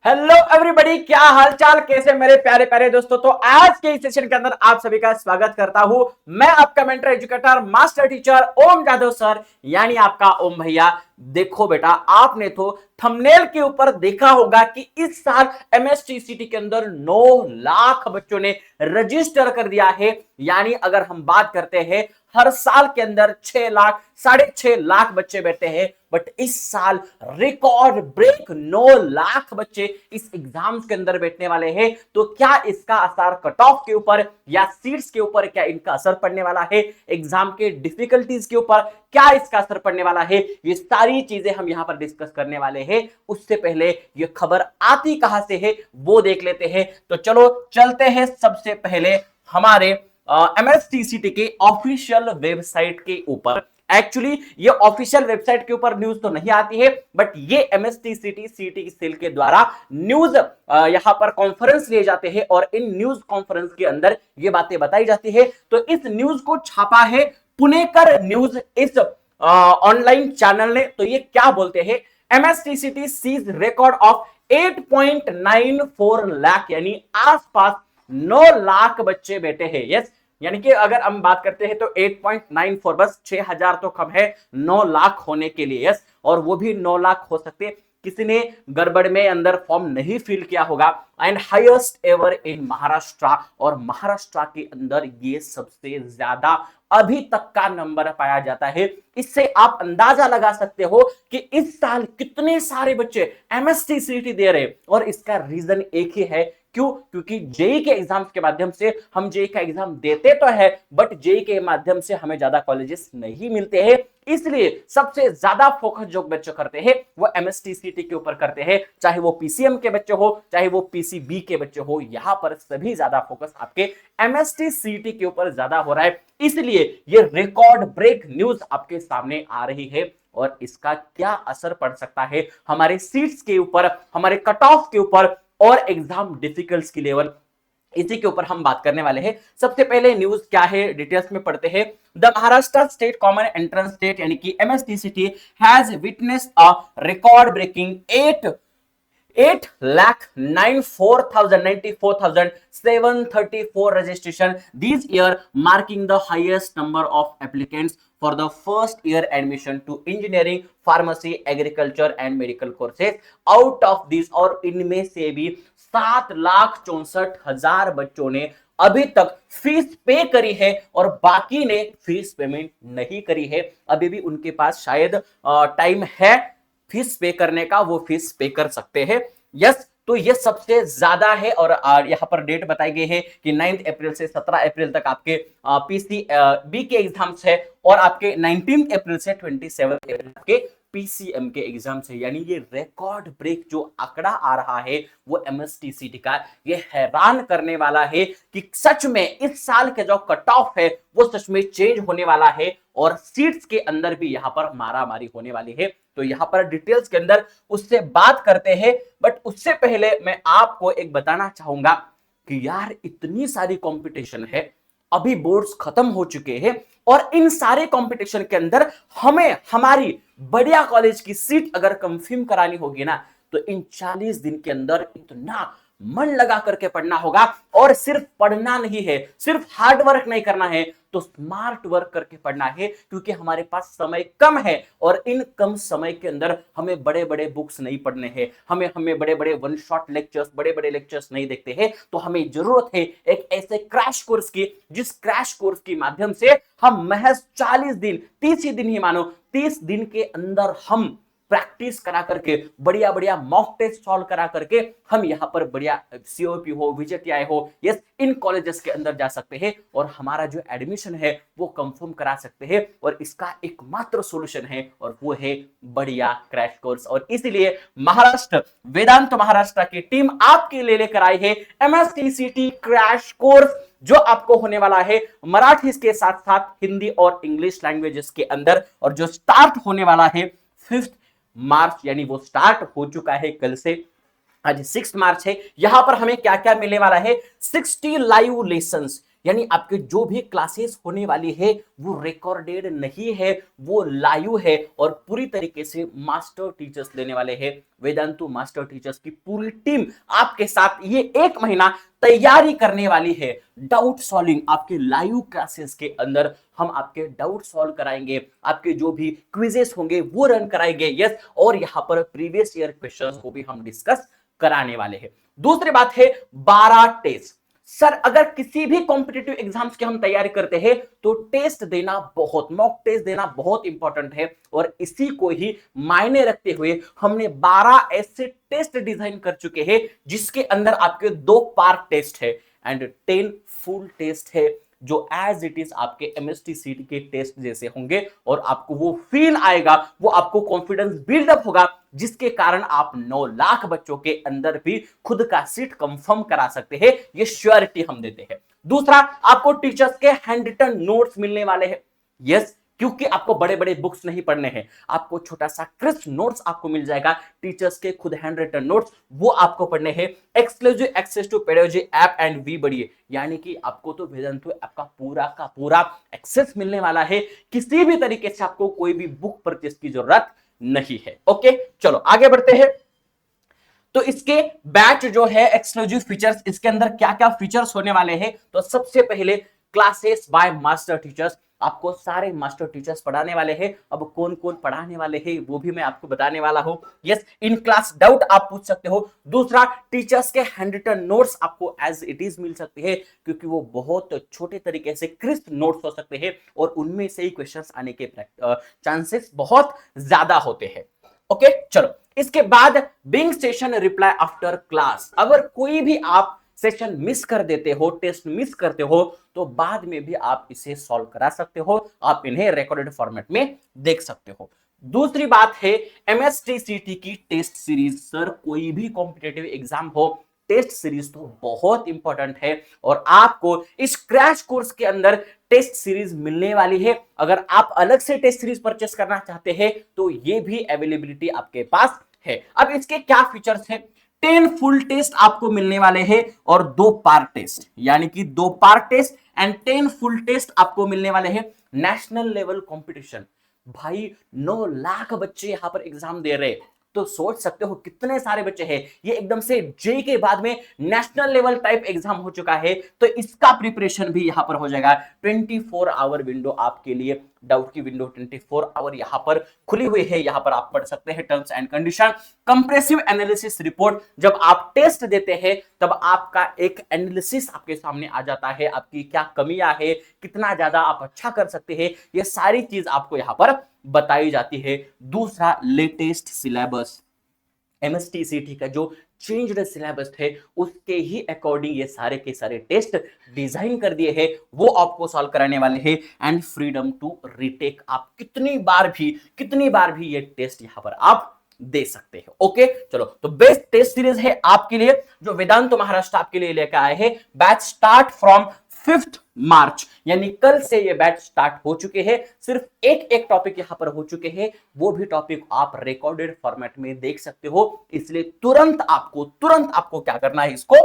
Hello everybody, क्या हालचाल, कैसे मेरे प्यारे प्यारे दोस्तों। तो आज के इस सेशन के अंदर आप सभी का स्वागत करता हूं। मैं आपका मेंटर, एजुकेटर, मास्टर टीचर ओम जादव सर, यानी आपका ओम भैया। देखो बेटा, आपने तो थंबनेल के ऊपर देखा होगा कि इस साल एमएसटीसीटी के अंदर 9 लाख बच्चों ने रजिस्टर कर दिया है। यानी अगर हम बात करते हैं, हर साल के अंदर 6 लाख 6.5 लाख बच्चे बैठते हैं, बट इस साल रिकॉर्ड ब्रेक 9 लाख बच्चे इस एग्जाम्स के अंदर बैठने वाले हैं। तो क्या इसका असर कट ऑफ के ऊपर या सीट्स के ऊपर, क्या इनका असर पड़ने वाला है? एग्जाम के डिफिकल्टीज के ऊपर क्या इसका असर पड़ने वाला है? ये सारी चीजें हम यहां पर डिस्कस करने वाले हैं। उससे पहले ये खबर आती कहां से है वो देख लेते हैं। तो चलो चलते हैं सबसे पहले हमारे एमएसटीसीटी के ऑफिशियल वेबसाइट के ऊपर। एक्चुअली ये ऑफिशियल वेबसाइट के ऊपर न्यूज तो नहीं आती है, बट ये एमएसटीसीटी सीटी सेल के द्वारा न्यूज यहां पर कॉन्फ्रेंस लिए जाते हैं और इन न्यूज कॉन्फ्रेंस के अंदर ये बातें बताई जाती है। तो इस न्यूज को छापा है पुणेकर न्यूज, इस ऑनलाइन चैनल ने। तो ये क्या बोलते हैं? एमएसटीसीटी सीज रिकॉर्ड ऑफ 8.94 लाख, यानी आसपास 9 लाख बच्चे बैठे हैं। यस, यानी कि अगर हम बात करते हैं तो 8.94, बस 6,000 तो कम है 9 लाख होने के लिए। यस, और वो भी 9 लाख हो सकते, किसी ने गड़बड़ में अंदर फॉर्म नहीं फिल किया होगा। And highest ever in Maharashtra, और महाराष्ट्र के अंदर ये सबसे ज्यादा अभी तक का नंबर पाया जाता है। इससे आप अंदाजा लगा सकते हो कि इस साल कितने सारे बच्चे एमएसटीसीटी दे रहे, और इसका रीजन एक ही है। क्यों? क्योंकि जेई के एग्जाम्स के माध्यम से हम जेई का एग्जाम देते तो है, बट जेई के माध्यम से हमें ज्यादा कॉलेजेस नहीं मिलते हैं। इसलिए सबसे ज्यादा फोकस जो बच्चे करते हैं वो एमएसटीसीटी के ऊपर करते हैं, चाहे वो पीसीएम के बच्चे हो चाहे वो पीसीबी के बच्चे हो। यहां पर सभी ज्यादा फोकस आपके एमएसटीसीटी के ऊपर ज्यादा हो रहा है। इसलिए ये रिकॉर्ड ब्रेक न्यूज आपके सामने आ रही है। और इसका क्या असर पड़ सकता है हमारे सीट्स के ऊपर, हमारे कट ऑफ के ऊपर और एग्जाम डिफिकल्ट की लेवल, इसी के ऊपर हम बात करने वाले हैं। सबसे पहले न्यूज क्या है डिटेल्स में पढ़ते हैं। The Maharashtra state common entrance test यानी कि MSTCT has witnessed a record breaking 8,94,734 registration this year, marking the highest number of applicants for the first year admission to engineering, pharmacy, agriculture and medical courses. Out of these, और इनमें से भी 7,64,000 बच्चों ने अभी तक फीस पे करी है और बाकी ने फीस पेमेंट नहीं करी है। अभी भी उनके पास शायद टाइम है फीस पे करने का, वो फीस पे कर सकते हैं। यस, तो ये सबसे ज्यादा है। और यहाँ पर डेट बताई गई है कि 9 अप्रैल से 17 अप्रैल तक आपके पीसी बी के एग्जाम्स है, और आपके 19 अप्रैल से 27 अप्रैल के पीसीएम के एग्जाम से। यानी ये रिकॉर्ड ब्रेक जो आंकड़ा आ रहा है वो एमएसटीसीटी का, ये हैरान करने वाला है कि सच में इस साल के जो कट ऑफ है वो सच में चेंज होने वाला है, और सीट्स के अंदर भी यहां पर मारामारी होने वाली है। तो यहां पर डिटेल्स के अंदर उससे बात करते हैं, बट उससे पहले मैं आपको एक बताना चाहूंगा कि यार इतनी सारी कंपटीशन है, अभी बोर्ड्स खत्म हो चुके हैं, और इन सारे कंपटीशन के अंदर हमें हमारी बढ़िया कॉलेज की सीट अगर कंफर्म करानी होगी ना, तो इन 40 दिन के अंदर इतना मन लगा करके पढ़ना होगा। और सिर्फ पढ़ना नहीं है, सिर्फ हार्ड वर्क नहीं करना है, तो स्मार्ट वर्क करके पढ़ना है, क्योंकि हमारे पास समय कम है, और इन कम समय के अंदर हमें बड़े बड़े बुक्स नहीं पढ़ने हैं, हमें बड़े बड़े वन शॉट लेक्चर्स, बड़े बड़े लेक्चर्स नहीं देखते हैं। तो हमें जरूरत है एक ऐसे क्रैश कोर्स की, जिस क्रैश कोर्स के माध्यम से हम महज 40 दिन, 30 ही दिन ही मानो, 30 दिन के अंदर हम प्रैक्टिस करा करके, बढ़िया बढ़िया मॉक टेस्ट सॉल्व करा करके हम यहां पर बढ़िया सीओपी हो, विजेटीआई हो, यस, इन कॉलेजेस के अंदर जा सकते हैं और हमारा जो एडमिशन है वो कंफर्म करा सकते हैं। और इसका एकमात्र सॉल्यूशन है, और वो है बढ़िया क्रैश कोर्स। और इसीलिए महाराष्ट्र वेदांत महाराष्ट्र की टीम आपके लिए लेकर आई है एमएसटीसीटी क्रैश कोर्स, जो आपको होने वाला है मराठी के साथ साथ हिंदी और इंग्लिश लैंग्वेजेस के अंदर, और जो स्टार्ट होने वाला है 5 मार्च, यानी वो स्टार्ट हो चुका है कल से, आज 6 मार्च है। यहां पर हमें क्या क्या मिलने वाला है? 60 लाइव लेसन्स, यानी आपके जो भी क्लासेस होने वाली है वो रिकॉर्डेड नहीं है, वो लाइव है और पूरी तरीके से मास्टर टीचर्स लेने वाले हैं। वेदांतु मास्टर टीचर्स की पूरी टीम आपके साथ ये 1 महीना तैयारी करने वाली है। डाउट सॉल्विंग आपके लाइव क्लासेस के अंदर हम आपके डाउट सॉल्व कराएंगे, आपके जो भी क्विजेस होंगे वो रन कराएंगे। यस, और यहां पर प्रीवियस ईयर क्वेश्चंस को भी हम डिस्कस कराने वाले हैं। दूसरी बात है 12 टेस्ट। सर अगर किसी भी कॉम्पिटिटिव एग्जाम्स की हम तैयारी करते हैं तो टेस्ट देना बहुत, मॉक टेस्ट देना बहुत इंपॉर्टेंट है और इसी को ही मायने रखते हुए हमने 12 ऐसे टेस्ट डिजाइन कर चुके हैं जिसके अंदर आपके 2 पार्ट टेस्ट है एंड 10 फुल टेस्ट है जो एज इट इज आपके एमएसटी सीटी के टेस्ट जैसे होंगे और आपको वो फील आएगा, वो आपको कॉन्फिडेंस बिल्डअप होगा जिसके कारण आप 9 लाख बच्चों के अंदर भी खुद का सीट कंफर्म करा सकते हैं। ये श्योरिटी हम देते हैं। दूसरा, आपको टीचर्स के हैंड रिटन नोट्स मिलने वाले हैं। यस, क्योंकि आपको बड़े बड़े बुक्स नहीं पढ़ने हैं, आपको छोटा सा क्रिस्प नोट्स आपको मिल जाएगा, टीचर्स के खुद हैंड रिटन नोट्स वो आपको पढ़ने हैं। Exclusive access to pedagogy app and we बढ़िए, यानी कि आपको तो वेदांतु ऐप का पूरा एक्सेस मिलने वाला है, किसी भी तरीके से आपको कोई भी बुक परचेस की जरूरत नहीं है। ओके, चलो आगे बढ़ते हैं। तो इसके बैच जो है एक्सक्लूसिव फीचर्स, इसके अंदर क्या क्या फीचर्स होने वाले हैं, तो सबसे पहले क्लासेस बाय मास्टर टीचर्स, आपको सारे मास्टर टीचर्स पढ़ाने वाले हैं। अब कौन कौन पढ़ाने वाले हैं वो भी मैं आपको बताने वाला हूं। यस, इन क्लास डाउट आप पूछ सकते हो। दूसरा, टीचर्स के हैंड रिटन नोट्स आपको एज इट इज मिल सकते हैं क्योंकि वो बहुत छोटे तरीके से क्रिस्प नोट्स हो सकते हैं और उनमें से ही क्वेश्चंस आने के चांसेस बहुत ज्यादा होते हैं। ओके, चलो इसके बाद being session reply after class, अगर कोई भी आप सेशन मिस कर देते हो, टेस्ट मिस करते हो, तो बाद में भी आप इसे सॉल्व करा सकते हो, आप इन्हें रिकॉर्डेड फॉर्मेट में देख सकते हो। दूसरी बात है एमएसटीसीटी की टेस्ट सीरीज। सर कोई भी कॉम्पिटिटिव एग्जाम हो, टेस्ट सीरीज तो बहुत इंपॉर्टेंट है और आपको इस क्रैश कोर्स के अंदर टेस्ट सीरीज मिलने वाली है। अगर आप अलग से टेस्ट सीरीज परचेस करना चाहते हैं तो ये भी अवेलेबिलिटी आपके पास है। अब इसके क्या फीचर्स हैं? 10 फुल टेस्ट आपको मिलने वाले हैं और 2 पार्ट टेस्ट, यानी कि 2 part test and 10 full test आपको मिलने वाले हैं। नेशनल लेवल कंपटीशन, भाई 9 लाख बच्चे यहां पर एग्जाम दे रहे हैं, तो सोच सकते हो कितने सारे बच्चे हैं। ये एकदम से जे के बाद में नेशनल लेवल टाइप एग्जाम हो चुका है, तो इसका प्रिपरेशन भी यहां पर हो जाएगा। 24 आवर विंडो आपके लिए, डाउट की विंडो 24 आवर यहां पर खुली हुई है, यहां पर आप पढ़ सकते हैं terms and condition. Compressive analysis report, जब आप टेस्ट देते हैं तब आपका एक एनालिसिस आपके सामने आ जाता है, आपकी क्या कमियां है, कितना ज्यादा आप अच्छा कर सकते हैं, ये सारी चीज आपको यहां पर बताई जाती है। दूसरा, लेटेस्ट सिलेबस, एमएसटीसीटी का जो चेंज्ड सिलेबस थे उसके ही अकॉर्डिंग ये सारे के सारे टेस्ट डिजाइन कर दिए हैं, वो आपको सॉल्व कराने वाले हैं। एंड फ्रीडम टू रीटेक, आप कितनी बार भी ये टेस्ट यहां पर आप दे सकते हैं। ओके, चलो तो बेस्ट टेस्ट सीरीज है आपके लिए जो वेदांत महाराष्ट्र आपके लिए लेकर आए हैं। बैच स्टार्ट फ्रॉम 5 मार्च, यानी कल से ये बैच स्टार्ट हो चुके हैं। सिर्फ एक टॉपिक यहां पर हो चुके हैं, वो भी टॉपिक आप रिकॉर्डेड फॉर्मेट में देख सकते हो, इसलिए तुरंत आपको क्या करना है, इसको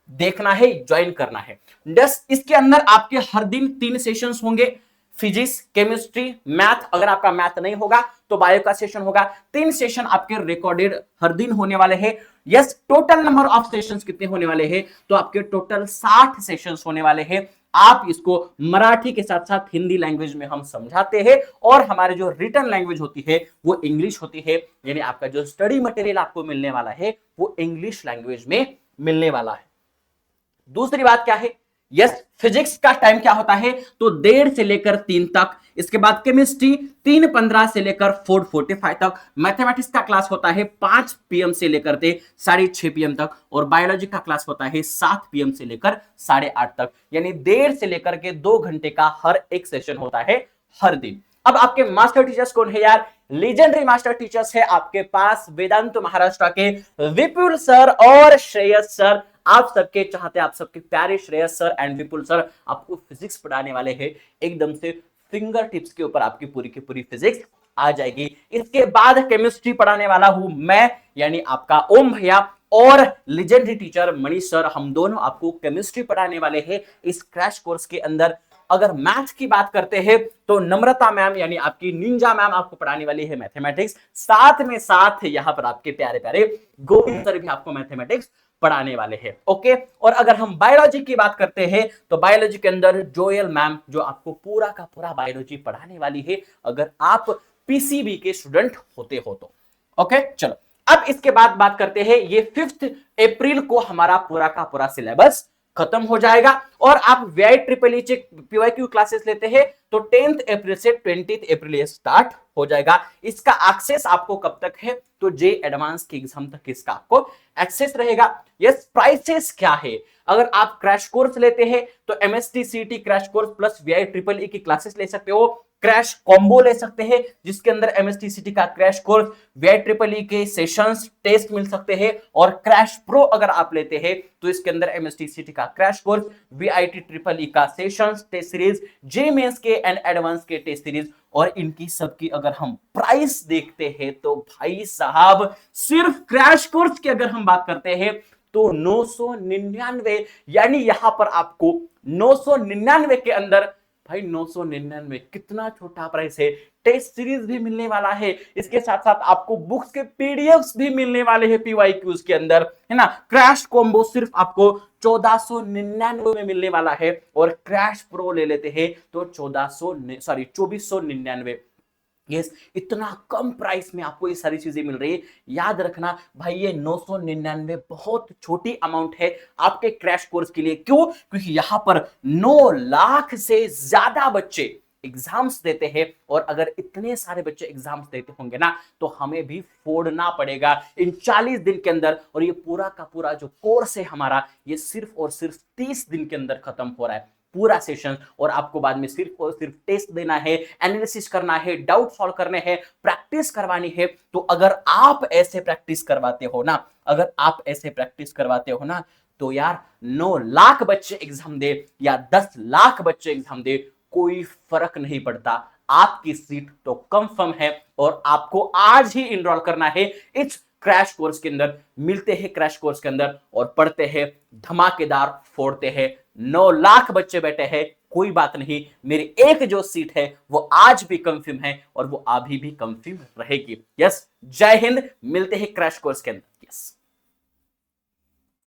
देखना है, ज्वाइन करना है। इसके अंदर आपके हर दिन 3 सेशंस होंगे, फिजिक्स, केमिस्ट्री, मैथ। अगर आपका मैथ नहीं होगा तो बायो का सेशन होगा। 3 सेशन आपके रिकॉर्डेड हर दिन होने वाले हैं। Yes, total number of sessions कितने होने वाले हैं, तो आपके टोटल 60 सेशंस होने वाले हैं। आप इसको मराठी के साथ साथ हिंदी लैंग्वेज में हम समझाते हैं और हमारे जो रिटन लैंग्वेज होती है वो इंग्लिश होती है, यानी आपका जो स्टडी मटेरियल आपको मिलने वाला है वो इंग्लिश लैंग्वेज में मिलने वाला है। दूसरी बात क्या है, यस, फिजिक्स का टाइम क्या होता है, तो 1:30 से लेकर 3 तक। इसके बाद केमिस्ट्री 3:15 से लेकर 4:45 तक। मैथमेटिक्स का क्लास होता है 5 PM से लेकर 6:30 PM तक और बायोलॉजी का क्लास होता है 7 PM से लेकर 8:30 तक, यानी 1:30 से लेकर के 2 घंटे का हर एक सेशन होता है हर दिन। अब आपके मास्टर टीचर्स कौन है यार? लीजेंडरी मास्टर टीचर्स है आपके पास वेदांत महाराष्ट्र के विपुल सर और श्रेयस सर। आप सबके चाहते, आप सबके प्यारे Shreyas sir and Vipul sir आपको फिजिक्स पढ़ाने वाले हैं। एकदम से फिंगर टिप्स के ऊपर आपकी पूरी की पूरी फिजिक्स आ जाएगी। इसके बाद केमिस्ट्री पढ़ाने वाला हूं मैं, यानी आपका ओम भैया। और लेजेंडरी टीचर मनीष सर, हम दोनों आपको केमिस्ट्री पढ़ाने वाले हैं इस क्रैश कोर्स के अंदर। अगर मैथ की बात करते हैं तो नम्रता मैम यानी आपकी निंजा मैम आपको पढ़ाने वाली है मैथमेटिक्स, साथ में साथ यहां पर आपके प्यारे प्यारे गोविंद सर भी आपको मैथमेटिक्स पढ़ाने वाले हैं। ओके, और अगर हम बायोलॉजी की बात करते हैं तो बायोलॉजी के अंदर जोयल मैम जो आपको पूरा का पूरा बायोलॉजी पढ़ाने वाली है, अगर आप पीसीबी के स्टूडेंट होते हो तो। ओके, चलो अब इसके बाद बात करते हैं, ये 5 अप्रैल को हमारा पूरा का पूरा सिलेबस खत्म हो जाएगा और आप VI triple E PYQ classes लेते हैं तो 10 अप्रैल से 20 अप्रैल ये स्टार्ट हो जाएगा। इसका एक्सेस आपको कब तक है, तो जे एडवांस के एग्जाम तक इसका आपको एक्सेस रहेगा। यस, प्राइसेस क्या है, अगर आप क्रैश कोर्स लेते हैं तो एमएसटी सीटी crash course plus VI triple E की क्लासेस ले सकते हो, क्रैश कॉम्बो ले सकते हैं जिसके अंदर एमएसटी सीटी का crash course, VI triple E के सेशंस टेस्ट मिल सकते हैं, और क्रैश प्रो अगर आप लेते हैं तो इसके अंदर एमएसटी सीटी का crash course, VIT triple E का सेशंस टेस्ट सीरीज, जे मेंस के एंड एडवांस के टेस्ट सीरीज, और इनकी सबकी अगर हम प्राइस देखते हैं तो भाई साहब सिर्फ क्रैश कोर्स की अगर हम बात करते हैं तो 999, यानी यहां पर आपको 999 के अंदर, भाई 999 कितना छोटा प्राइस है। टेस्ट सीरीज भी मिलने वाला है, इसके साथ साथ आपको बुक्स के पीडीएफ्स भी मिलने वाले हैं पीवाईक्यूज के अंदर, है ना। क्रैश कॉम्बो सिर्फ आपको 1499 में मिलने वाला है, और क्रैश प्रो ले लेते हैं तो 2499। यस, इतना कम प्राइस में आपको ये सारी चीजें मिल रही है। याद रखना भाई, ये 999 बहुत छोटी अमाउंट है आपके क्रैश कोर्स के लिए। क्यों? क्योंकि यहां पर 9 लाख से ज्यादा बच्चे एग्जाम्स देते हैं, और अगर इतने सारे बच्चे एग्जाम्स देते होंगे ना तो हमें भी फोड़ना पड़ेगा इन 40 दिन के अंदर। और ये पूरा का पूरा जो कोर्स है हमारा, ये सिर्फ और सिर्फ 30 दिन के अंदर खत्म हो रहा है पूरा सेशन, और आपको बाद में सिर्फ और सिर्फ टेस्ट देना है, एनालिसिस करना है, डाउट सॉल्व करने हैं, प्रैक्टिस करवानी है। तो अगर आप ऐसे प्रैक्टिस करवाते हो ना, तो यार 9 लाख बच्चे एग्जाम दे या 10 लाख बच्चे एग्जाम दे, कोई फर्क नहीं पड़ता, आपकी सीट तो कंफर्म है। और आपको आज ही इनरोल करना है इस क्रैश कोर्स के अंदर। मिलते हैं क्रैश कोर्स के अंदर और पढ़ते हैं, धमाकेदार फोड़ते हैं। 9 लाख बच्चे बैठे हैं, कोई बात नहीं, मेरी एक जो सीट है वो आज भी कंफर्म है और वो अभी भी कंफर्म रहेगी। यस, जय हिंद, मिलते हैं क्रैश कोर्स के अंदर।